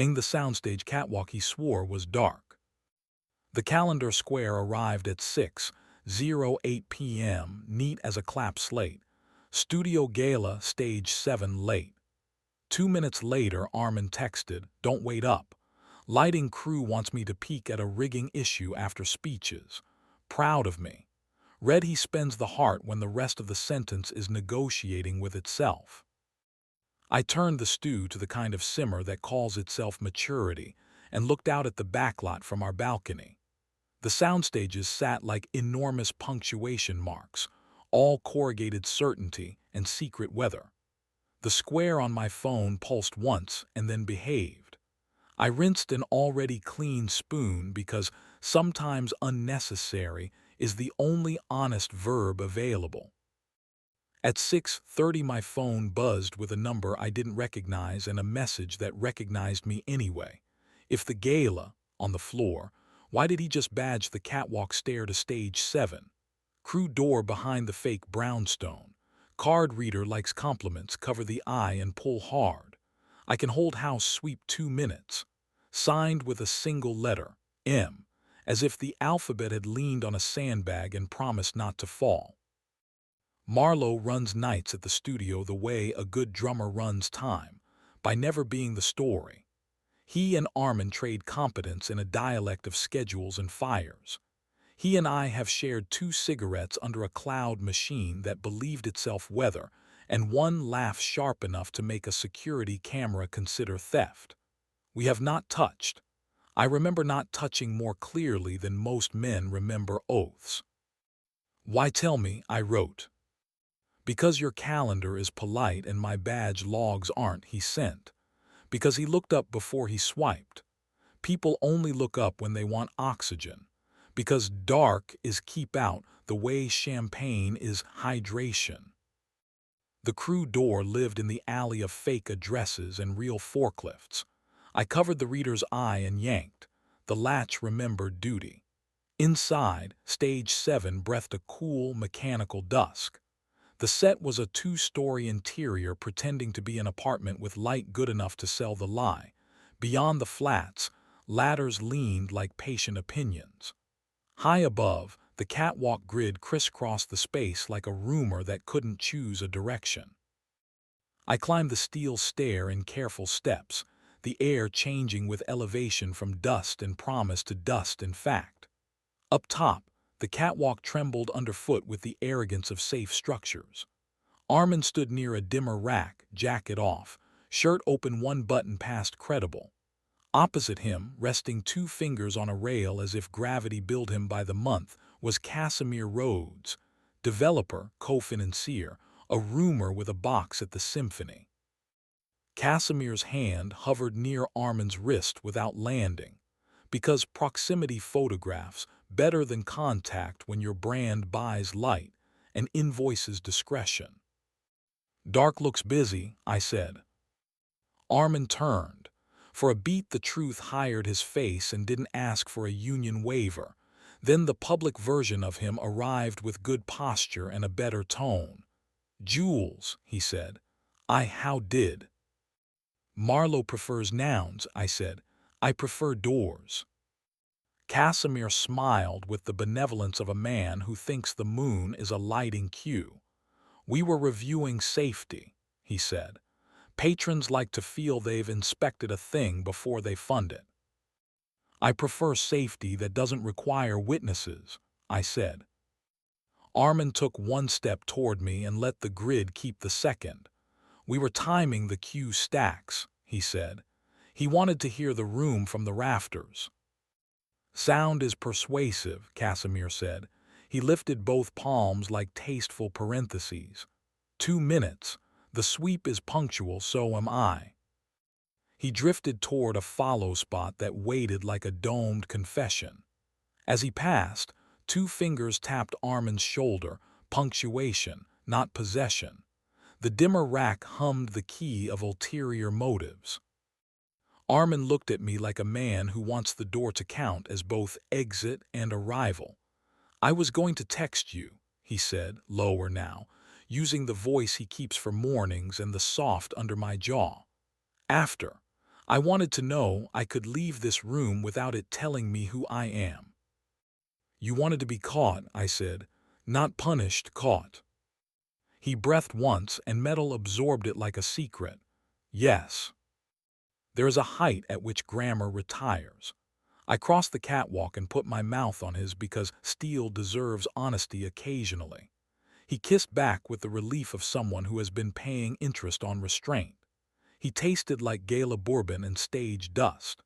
The soundstage catwalk he swore was dark. The calendar square arrived at 6:08 p.m., neat as a clap slate. Studio Gala, stage 7 late. 2 minutes later, Armin texted, "Don't wait up. Lighting crew wants me to peek at a rigging issue after speeches. Proud of me." Read he spends the heart when the rest of the sentence is negotiating with itself. I turned the stew to the kind of simmer that calls itself maturity and looked out at the backlot from our balcony. The soundstages sat like enormous punctuation marks, all corrugated certainty and secret weather. The square on my phone pulsed once and then behaved. I rinsed an already clean spoon because sometimes unnecessary is the only honest verb available. At 6:30 my phone buzzed with a number I didn't recognize and a message that recognized me anyway. If the gala, on the floor, why did he just badge the catwalk stair to stage 7? Crew door behind the fake brownstone. Card reader likes compliments, cover the eye and pull hard. I can hold house sweep 2 minutes. Signed with a single letter, M, as if the alphabet had leaned on a sandbag and promised not to fall. Marlowe runs nights at the studio the way a good drummer runs time, by never being the story. He and Armin trade competence in a dialect of schedules and fires. He and I have shared 2 cigarettes under a cloud machine that believed itself weather, and one laugh sharp enough to make a security camera consider theft. We have not touched. I remember not touching more clearly than most men remember oaths. "Why tell me?" I wrote. "Because your calendar is polite and my badge logs aren't," he sent. Because he looked up before he swiped. People only look up when they want oxygen. Because dark is keep out the way champagne is hydration. The crew door lived in the alley of fake addresses and real forklifts. I covered the reader's eye and yanked. The latch remembered duty. Inside, stage 7 breathed a cool, mechanical dusk. The set was a 2-story interior pretending to be an apartment with light good enough to sell the lie. Beyond the flats, ladders leaned like patient opinions. High above, the catwalk grid crisscrossed the space like a rumor that couldn't choose a direction. I climbed the steel stair in careful steps, the air changing with elevation from dust and promise to dust and fact. Up top, the catwalk trembled underfoot with the arrogance of safe structures. Armin stood near a dimmer rack, jacket off, shirt open, one button past credible. Opposite him, resting 2 fingers on a rail as if gravity billed him by the month, was Casimir Rhodes, developer, co-financier, a rumor with a box at the symphony. Casimir's hand hovered near Armin's wrist without landing, because proximity photographs better than contact when your brand buys light and invoices discretion. "Dark looks busy," I said. Armin turned. For a beat the truth hired his face and didn't ask for a union waiver. Then the public version of him arrived with good posture and a better tone. "Jules," he said. How did?" "Marlowe prefers nouns," I said. "I prefer doors." Casimir smiled with the benevolence of a man who thinks the moon is a lighting cue. "We were reviewing safety," he said. "Patrons like to feel they've inspected a thing before they fund it." "I prefer safety that doesn't require witnesses," I said. Armin took 1 step toward me and let the grid keep the second. "We were timing the cue stacks," he said. He wanted to hear the room from the rafters. "Sound is persuasive," Casimir said. He lifted both palms like tasteful parentheses. 2 minutes. The sweep is punctual, so am I." He drifted toward a follow spot that waited like a domed confession. As he passed, 2 fingers tapped Armin's shoulder, punctuation, not possession. The dimmer rack hummed the key of ulterior motives. Armin looked at me like a man who wants the door to count as both exit and arrival. "I was going to text you," he said, lower now, using the voice he keeps for mornings and the soft under my jaw. "After. I wanted to know I could leave this room without it telling me who I am. You wanted to be caught, I said. Not punished, caught. He breathed once and metal absorbed it like a secret. Yes. There is a height at which grammar retires. I crossed the catwalk and put my mouth on his because steel deserves honesty occasionally. He kissed back with the relief of someone who has been paying interest on restraint. He tasted like gala bourbon and stage dust.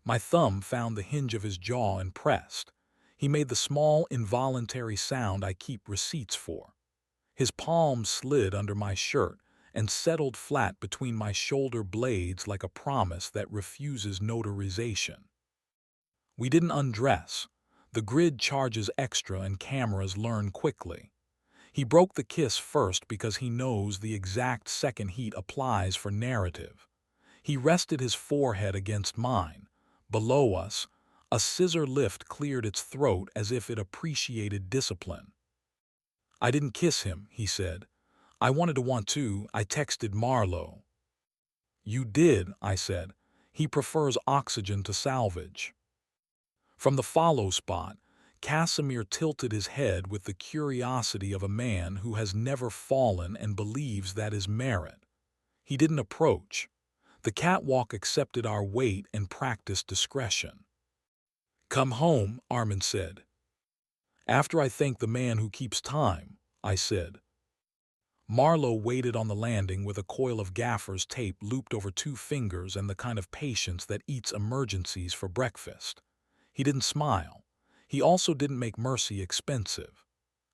My thumb found the hinge of his jaw and pressed. He made the small, involuntary sound I keep receipts for. His palm slid under my shirt and settled flat between my shoulder blades like a promise that refuses notarization. We didn't undress. The grid charges extra and cameras learn quickly. He broke the kiss first because he knows the exact second heat applies for narrative. He rested his forehead against mine. Below us, a scissor lift cleared its throat as if it appreciated discipline. I didn't kiss him, he said. I wanted to want to. I texted Marlowe. You did, I said. He prefers oxygen to salvage. From the follow spot, Casimir tilted his head with the curiosity of a man who has never fallen and believes that is merit. He didn't approach. The catwalk accepted our weight and practiced discretion. Come home, Armin said. After I thank the man who keeps time, I said. Marlowe waited on the landing with a coil of gaffer's tape looped over 2 fingers and the kind of patience that eats emergencies for breakfast. He didn't smile. He also didn't make mercy expensive.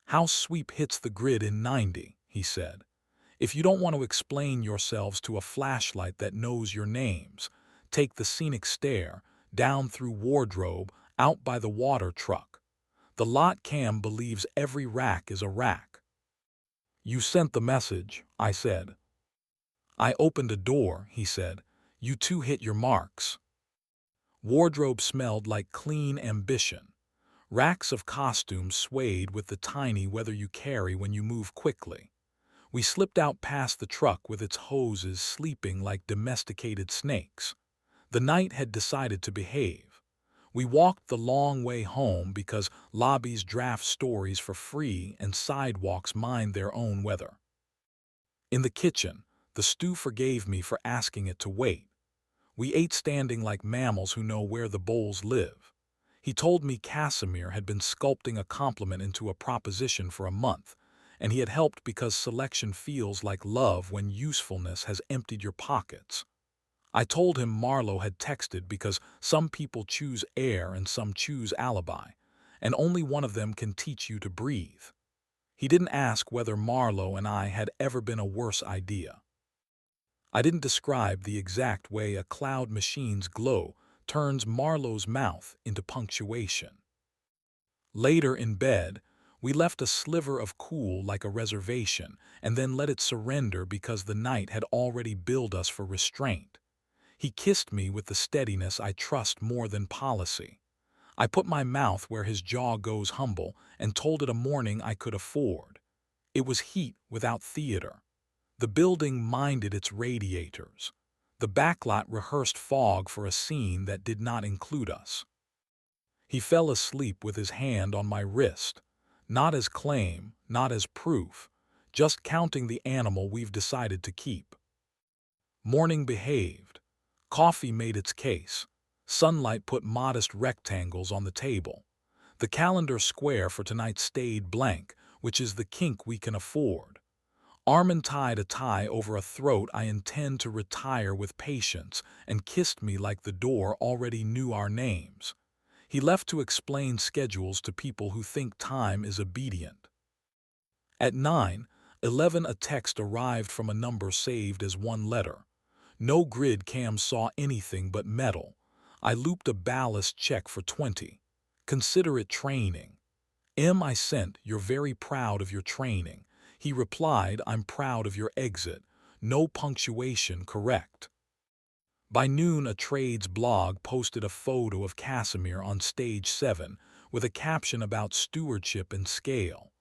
House sweep hits the grid in 90, he said. If you don't want to explain yourselves to a flashlight that knows your names, take the scenic stair, down through wardrobe, out by the water truck. The lot cam believes every rack is a rack. You sent the message, I said. I opened a door, he said. You two hit your marks. Wardrobe smelled like clean ambition. Racks of costumes swayed with the tiny weather you carry when you move quickly. We slipped out past the truck with its hoses sleeping like domesticated snakes. The night had decided to behave. We walked the long way home because lobbies draft stories for free and sidewalks mind their own weather. In the kitchen, the stew forgave me for asking it to wait. We ate standing like mammals who know where the bowls live. He told me Casimir had been sculpting a compliment into a proposition for a month, and he had helped because selection feels like love when usefulness has emptied your pockets. I told him Marlowe had texted because some people choose air and some choose alibi, and only one of them can teach you to breathe. He didn't ask whether Marlowe and I had ever been a worse idea. I didn't describe the exact way a cloud machine's glow turns Marlowe's mouth into punctuation. Later in bed, we left a sliver of cool like a reservation and then let it surrender because the night had already billed us for restraint. He kissed me with the steadiness I trust more than policy. I put my mouth where his jaw goes humble and told it a morning I could afford. It was heat without theater. The building minded its radiators. The backlot rehearsed fog for a scene that did not include us. He fell asleep with his hand on my wrist, not as claim, not as proof, just counting the animal we've decided to keep. Morning behaved. Coffee made its case. Sunlight put modest rectangles on the table. The calendar square for tonight stayed blank, which is the kink we can afford. Armin tied a tie over a throat I intend to retire with patience and kissed me like the door already knew our names. He left to explain schedules to people who think time is obedient. At 9:11 a text arrived from a number saved as one letter. No grid cam saw anything but metal. I looped a ballast check for 20. Consider it training. I sent, you're very proud of your training. He replied, I'm proud of your exit. No punctuation correct. By noon, a trades blog posted a photo of Casimir on stage 7 with a caption about stewardship and scale.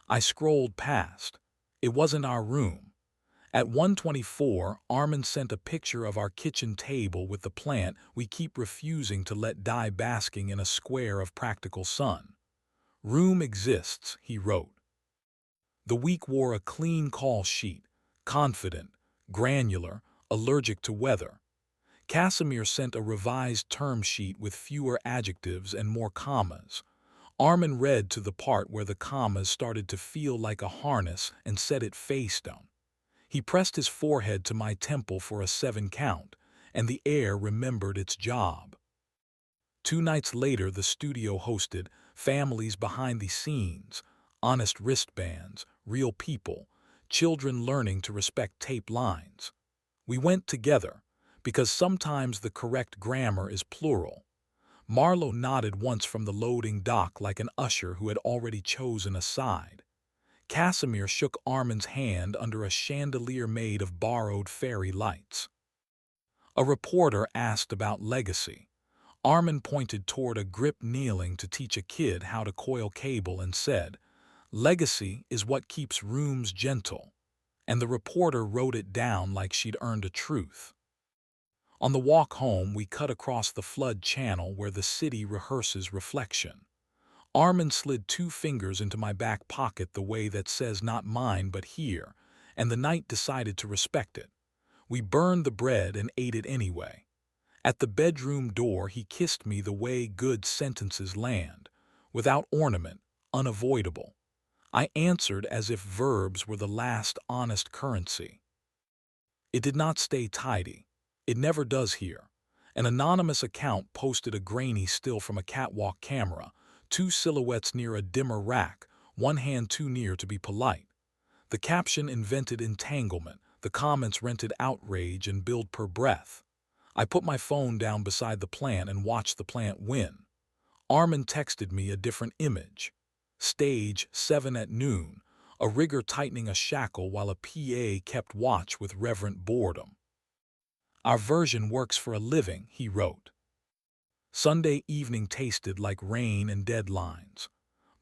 I scrolled past. It wasn't our room. At 1:24, Armin sent a picture of our kitchen table with the plant we keep refusing to let die basking in a square of practical sun. Room exists, he wrote. The week wore a clean call sheet, confident, granular, allergic to weather. Casimir sent a revised term sheet with fewer adjectives and more commas. Armin read to the part where the commas started to feel like a harness and set it face down. He pressed his forehead to my temple for a 7 count, and the air remembered its job. 2 nights later, the studio hosted families behind the scenes, honest wristbands, real people, children learning to respect tape lines. We went together, because sometimes the correct grammar is plural. Marlowe nodded once from the loading dock like an usher who had already chosen a side. Casimir shook Armin's hand under a chandelier made of borrowed fairy lights. A reporter asked about legacy. Armin pointed toward a grip kneeling to teach a kid how to coil cable and said, "Legacy is what keeps rooms gentle." And the reporter wrote it down like she'd earned a truth. On the walk home, we cut across the flood channel where the city rehearses reflection. Armin slid 2 fingers into my back pocket the way that says not mine but here, and the night decided to respect it. We burned the bread and ate it anyway. At the bedroom door, he kissed me the way good sentences land, without ornament, unavoidable. I answered as if verbs were the last honest currency. It did not stay tidy. It never does here. An anonymous account posted a grainy still from a catwalk camera, 2 silhouettes near a dimmer rack, one hand too near to be polite. The caption invented entanglement, the comments rented outrage and billed per breath. I put my phone down beside the plant and watched the plant win. Armin texted me a different image. Stage 7 at noon, a rigger tightening a shackle while a PA kept watch with reverent boredom. "Our version works for a living," he wrote. Sunday evening tasted like rain and deadlines.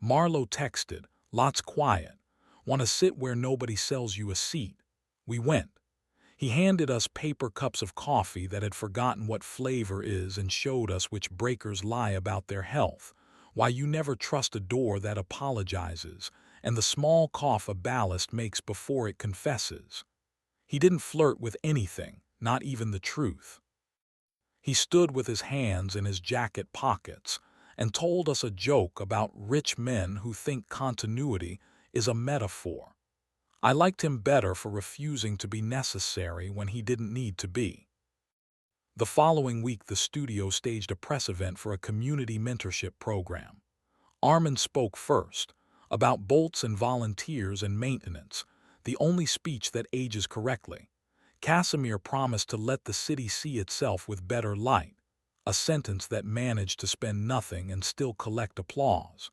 Marlowe texted, "Lots quiet. Want to sit where nobody sells you a seat?" We went. He handed us paper cups of coffee that had forgotten what flavor is and showed us which breakers lie about their health, why you never trust a door that apologizes, and the small cough a ballast makes before it confesses. He didn't flirt with anything, not even the truth. He stood with his hands in his jacket pockets and told us a joke about rich men who think continuity is a metaphor. I liked him better for refusing to be necessary when he didn't need to be. The following week, the studio staged a press event for a community mentorship program. Armin spoke first, about bolts and volunteers and maintenance, the only speech that ages correctly. Casimir promised to let the city see itself with better light, a sentence that managed to spend nothing and still collect applause.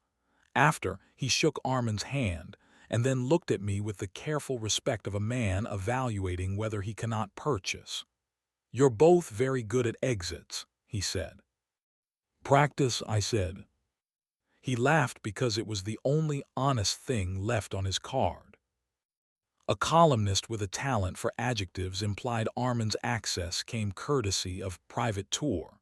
After, he shook Armin's hand, and then looked at me with the careful respect of a man evaluating whether he cannot purchase. "You're both very good at exits," he said. "Practice," I said. He laughed because it was the only honest thing left on his card. A columnist with a talent for adjectives implied Armin's access came courtesy of Private Tour.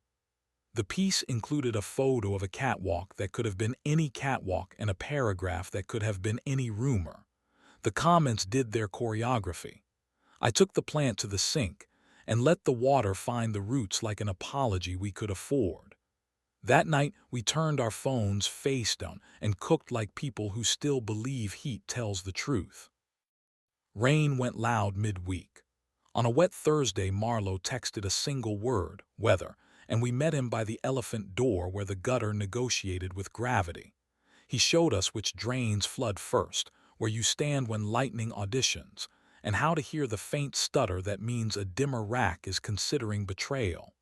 The piece included a photo of a catwalk that could have been any catwalk and a paragraph that could have been any rumor. The comments did their choreography. I took the plant to the sink and let the water find the roots like an apology we could afford. That night, we turned our phones face down and cooked like people who still believe heat tells the truth. Rain went loud midweek. On a wet Thursday, Marlowe texted a single word, weather, and we met him by the elephant door where the gutter negotiated with gravity. He showed us which drains flood first, where you stand when lightning auditions, and how to hear the faint stutter that means a dimmer rack is considering betrayal.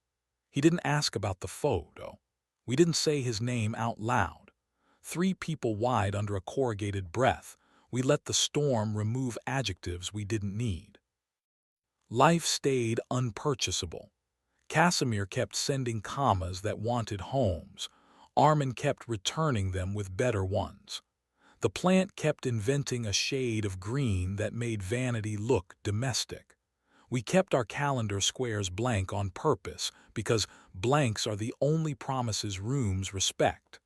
He didn't ask about the photo. We didn't say his name out loud. 3 people wide under a corrugated breath, we let the storm remove adjectives we didn't need. Life stayed unpurchasable. Casimir kept sending commas that wanted homes. Armin kept returning them with better ones. The plant kept inventing a shade of green that made vanity look domestic. We kept our calendar squares blank on purpose because blanks are the only promises rooms respect.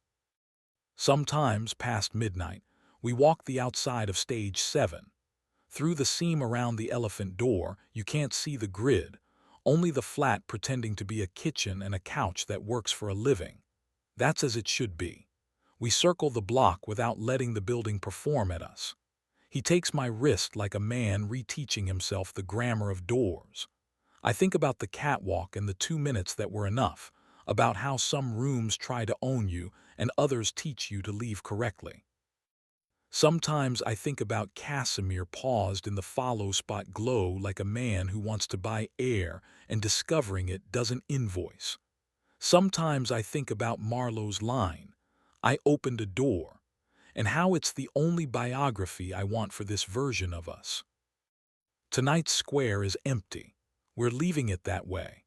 Sometimes, past midnight, we walk the outside of stage 7. Through the seam around the elephant door, you can't see the grid, only the flat pretending to be a kitchen and a couch that works for a living. That's as it should be. We circle the block without letting the building perform at us. He takes my wrist like a man reteaching himself the grammar of doors. I think about the catwalk and the 2 minutes that were enough, about how some rooms try to own you and others teach you to leave correctly. Sometimes I think about Casimir paused in the follow spot glow like a man who wants to buy air and discovering it doesn't invoice. Sometimes I think about Marlowe's line, "I opened a door," and how it's the only biography I want for this version of us. Tonight's square is empty. We're leaving it that way.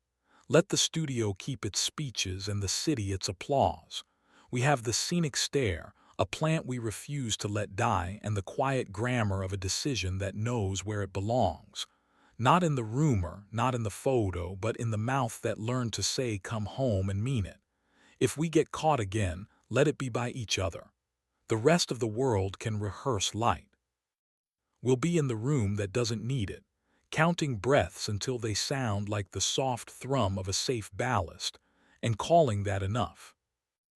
Let the studio keep its speeches and the city its applause. We have the scenic stare, a plant we refuse to let die, and the quiet grammar of a decision that knows where it belongs. Not in the rumor, not in the photo, but in the mouth that learned to say come home and mean it. If we get caught again, let it be by each other. The rest of the world can rehearse light. We'll be in the room that doesn't need it, counting breaths until they sound like the soft thrum of a safe ballast, and calling that enough.